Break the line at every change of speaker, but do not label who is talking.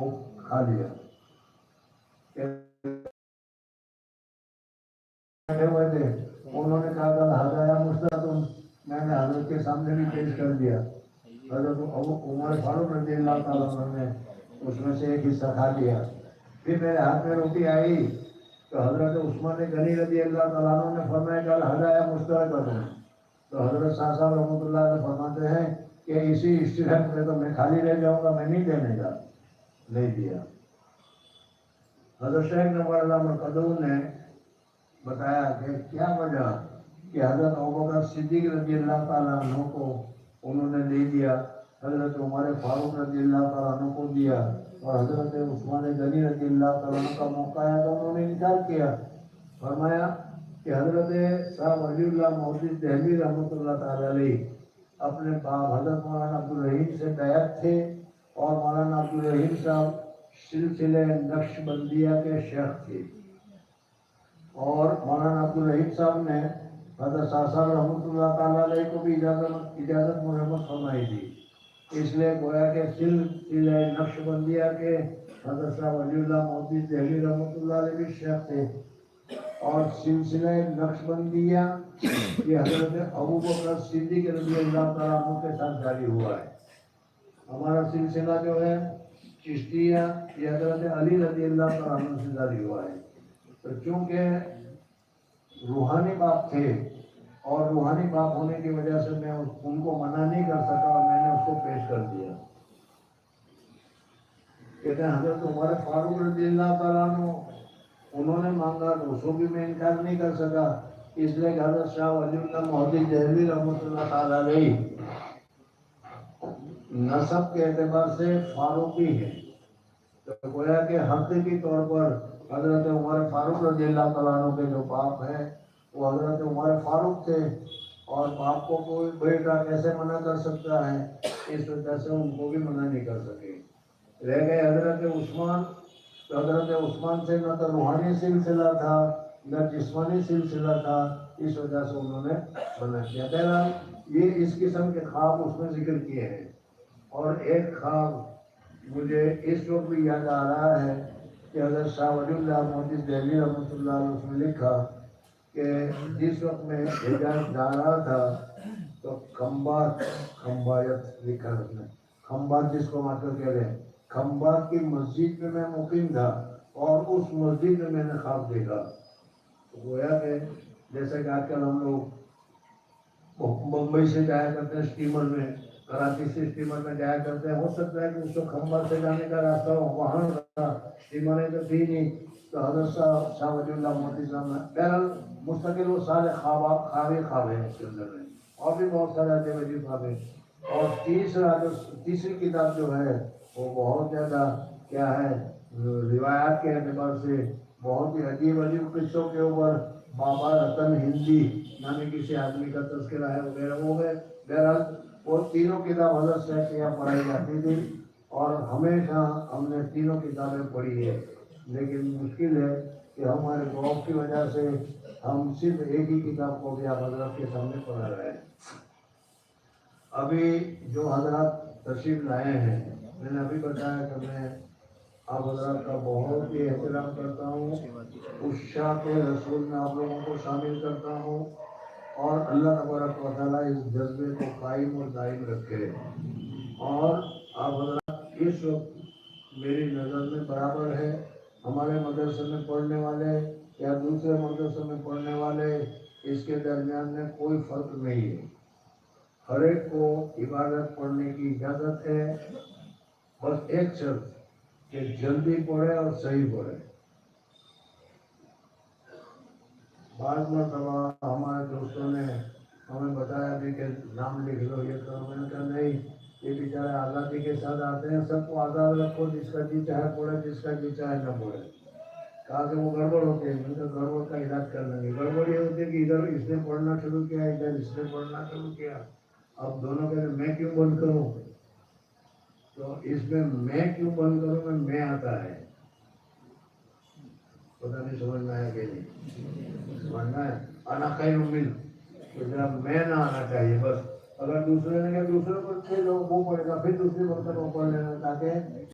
کھا لیا ہوئے تھے، انہوں نے کہا کل ہدایہ مستدم، میں نے حضرت کے سامنے بھی پیش کر دیا۔ حضرت عمر فاروق رضی اللہ تعالیٰ عنہ نے اس میں سے ایک حصہ کھا لیا۔ پھر میرے ہاتھ میں روٹی آئی تو حضرت عثمان غنی رضی اللہ تعالیٰ عنہ نے فرمایا کل ہدایہ مستدم، تو حضرت شاہ صاحب رحمۃ اللہ علیہ فرماتے ہیں کہ اسی اشتراک میں تو میں خالی رہ جاؤں گا، میں نہیں دینے کا، نہیں دیا۔ حضرت شیخ نوار علامہ قدوم نے بتایا کہ کیا وجہ کہ حضرت ابوبکر صدیق رضی اللہ تعالیٰ عنہ کو انہوں نے دے دیا، حضرت عمر فاروق رضی اللہ تعالیٰ عنہ کو دیا، اور حضرت عثمان غنی رضی اللہ تعالیٰ عنہ کا موقع آیا تو انہوں نے انکار کیا۔ فرمایا کہ حضرت صاحب ولی اللہ محدث دہلوی رحمۃ اللہ تعالیٰ علیہ اپنے باپ حضرت مولانا عبدالرحیم سے بیعت تھے، اور مولانا عبدالرحیم صاحب سلسلہ نقش بندیہ کے شیخ تھے، اور مولانا عبدالرحیم صاحب نے حضرت شاہ صاحب رحمۃ اللہ تعالیٰ علیہ کو بھی اجازت مرحمت فرمائی تھی، اس لیے گویا کہ سلسلہ نقش بندیہ کے حضرت شاہ ولی اللہ محدث دہلوی رحمۃ اللہ علیہ بھی شیخ تھے، اور سلسلہ نقش بندیہ یہ حضرت ابوبکر صدیق رضی اللہ تعالیٰ عنہ کے ساتھ جاری ہوا ہے۔ ہمارا سلسلہ جو ہے چشتیہ یہ حضرت علی رضی اللہ تعالیٰ عنہ سے جاری ہوا ہے، تو چونکہ روحانی باپ تھے اور روحانی باپ ہونے کی وجہ سے میں ان کو منع نہیں کر سکا، اور میں نے اس کو پیش کر دیا۔ کہتے ہیں حضرت عمر فاروق رضی اللہ تعالیٰ عنہ انہوں نے مانگا تو اس کو بھی میں انکار نہیں کر سکا، اس لیے کہ حضرت شاہ ولی اللہ محدث دہلوی رحمۃ اللہ تعالیٰ علیہ نسب کے اعتبار سے فاروقی ہے، تو گویا کہ حقیقی طور پر حضرت عمر فاروق رضی اللہ تعالیٰ عنہ کے جو باپ ہیں وہ حضرت عمر فاروق تھے، اور باپ کو کوئی بیٹا کیسے منع کر سکتا ہے، اس وجہ سے ان کو بھی منع نہیں کر سکے۔ رہ گئے حضرت عثمان، تو حضرت عثمان سے نہ تو روحانی سلسلہ تھا نہ جسمانی سلسلہ تھا، اس وجہ سے انہوں نے منع کیا۔ بہرحال یہ اس قسم کے خواب اس میں ذکر کیے ہیں، اور ایک خواب مجھے اس وقت بھی یاد آ رہا ہے کہ حضرت شاہ ولی اللہ محدث دہلوی رحمۃ اللہ علیہ اس نے لکھا کہ جس وقت میں حجاز جا رہا تھا تو کھمبات لکھا اس نے، کھمبات جس کو مطلب کہہ رہے ہیں، کھمبات کی مسجد میں مقیم تھا، اور اس مسجد میں نے خواب دیکھا۔ تو گویا کہ جیسے کہ آج کل ہم لوگ ممبئی سے جایا کرتے ہیں اسٹیمر میں، کراچی سے اسٹیمر میں جایا کرتے ہیں، ہو سکتا ہے کہ اس کو کھمبات سے جانے کا راستہ وہاں تھا، اسٹیمریں تو تھی نہیں، تو حضرت شاہ ولی اللہ محدث صاحب نے بہرحال مستقل وہ سارے خواب ہیں اس کے اندر میں، اور بھی بہت سارے عجیب عجیب خواب ہیں۔ اور تیسری کتاب جو ہے وہ بہت زیادہ کیا ہے، روایات کے اعتبار سے بہت ہی عجیب عجیب قصوں کے اوپر بابا رتن ہندی نامی کسی آدمی کا تذکرہ ہے وغیرہ وہ ہے۔ بہرحال وہ تینوں کتاب حضرت سے یہاں پڑھائی جاتی تھی، اور ہمیشہ ہم نے تینوں کتابیں پڑھی ہے، لیکن مشکل ہے کہ ہمارے ذوق کی وجہ سے ہم صرف ایک ہی کتاب کو بھی آپ حضرات کے سامنے پڑھا رہے ہیں۔ ابھی جو حضرات تشریف لائے ہیں، میں نے ابھی بتایا کہ میں آپ حضرات کا بہت ہی احترام کرتا ہوں، عشاق رسول میں آپ لوگوں کو شامل کرتا ہوں، اور اللہ تبارک و تعالیٰ اس جذبے کو قائم اور دائم رکھے۔ اور آپ حضرات اس وقت میری نظر میں برابر ہے، ہمارے مدرسے میں پڑھنے والے یا دوسرے مدرسے میں پڑھنے والے، اس کے درمیان میں کوئی فرق نہیں ہے، ہر ایک کو عبادت پڑھنے کی اجازت ہے، بس ایک شرط کہ جلدی پڑھے اور صحیح پڑھے۔ بعض مرتبہ ہمارے دوستوں نے ہمیں بتایا بھی کہ نام لکھ لو یہ کرو، میں نے کہا نہیں، یہ بیچارے آزادی کے ساتھ آتے ہیں، سب کو آزاد رکھو، جس کا جی چاہے پڑھے، جس کا جی چاہے نہ پڑھے۔ کہا کہ وہ گڑبڑ ہوتی ہے، میں نے کہا گڑبڑ کا علاج کر لیں گے۔ گڑبڑ یہ ہوتی ہے کہ ادھر اس نے پڑھنا شروع کیا، ادھر اس نے پڑھنا شروع کیا، اب دونوں کہتے ہیں میں کیوں بند کروں، تو اس میں میں کیوں بند کروں میں آتا ہے، پتہ نہیں سمجھ میں آیا کہ نہیں سمجھنا ہے، آنا خیر من، تو جب میں نہ آنا چاہیے بس، اگر دوسرے نے کہا دوسرے کو وہ پڑھے گا پھر دوسری مرتبہ پڑھ لینا، تاکہ